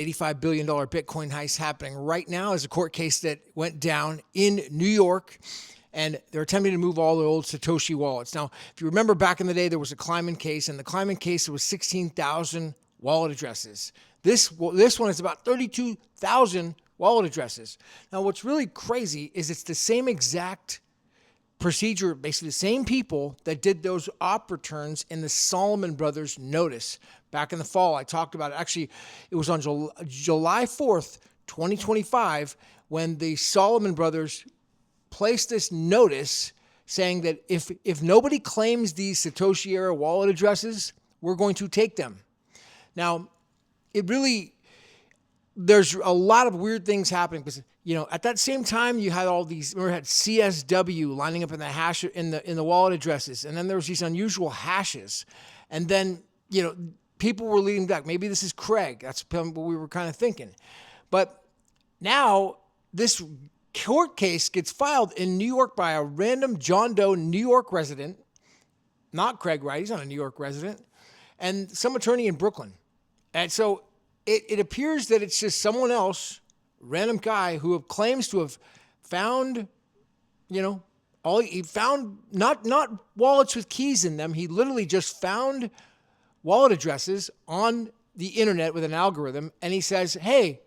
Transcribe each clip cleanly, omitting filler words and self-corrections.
$85 billion Bitcoin heist happening right now is a court case that went down in New York, and they're attempting to move all the old Satoshi wallets. Now, if you remember back in the day, there was a Kliman case, and the Kliman case was 16,000 wallet addresses. This one is about 32,000 wallet addresses. Now, what's really crazy is it's the same exact procedure, basically the same people that did those opreturns in the Solomon Brothers notice back in the fall. I talked about it. Actually, it was on July 4th, 2025, when the Solomon Brothers placed this notice saying that if nobody claims these Satoshi era wallet addresses, we're going to take them. Now, there's a lot of weird things happening because, at that same time you had all these, remember, had CSW lining up in the hash in the wallet addresses, and then there was these unusual hashes, and then people were leading back. Maybe this is Craig. That's what we were kind of thinking, but now this court case gets filed in New York by a random John Doe New York resident, not Craig Wright. He's not a New York resident, and some attorney in Brooklyn, and so it appears that it's just someone else, random guy, who claims to have found, he found not wallets with keys in them. He literally just found wallet addresses on the internet with an algorithm, and he says, "Hey,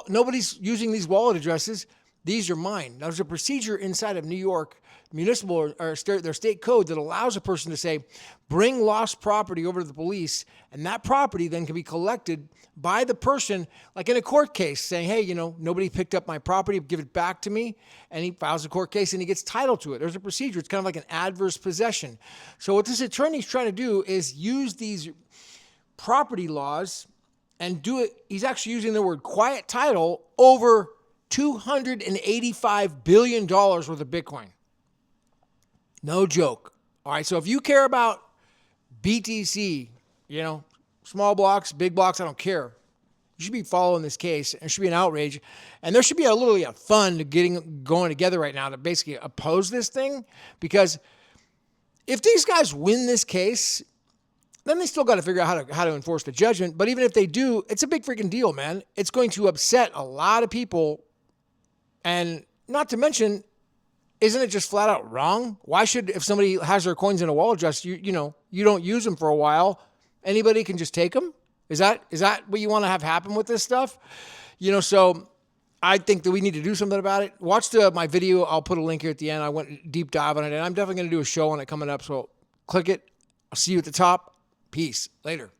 nobody's using these wallet addresses. These are mine." Now, there's a procedure inside of New York municipal or their state code that allows a person to say, bring lost property over to the police, and that property then can be collected by the person, like in a court case, saying, "Hey, nobody picked up my property, give it back to me," and he files a court case and he gets title to it. There's a procedure. It's kind of like an adverse possession. So what this attorney's trying to do is use these property laws and do it. He's actually using the word quiet title over $285 billion worth of Bitcoin. No joke. All right, so if you care about BTC, small blocks, big blocks, I don't care. You should be following this case. There should be an outrage. And there should be literally a fund going together right now to basically oppose this thing. Because if these guys win this case, then they still got to figure out how to enforce the judgment. But even if they do, it's a big freaking deal, man. It's going to upset a lot of people. And not to mention, isn't it just flat out wrong? Why should, if somebody has their coins in a wallet address, you don't use them for a while, anybody can just take them? Is that what you want to have happen with this stuff? So I think that we need to do something about it. Watch my video. I'll put a link here at the end. I went deep dive on it, and I'm definitely going to do a show on it coming up. So click it. I'll see you at the top. Peace. Later.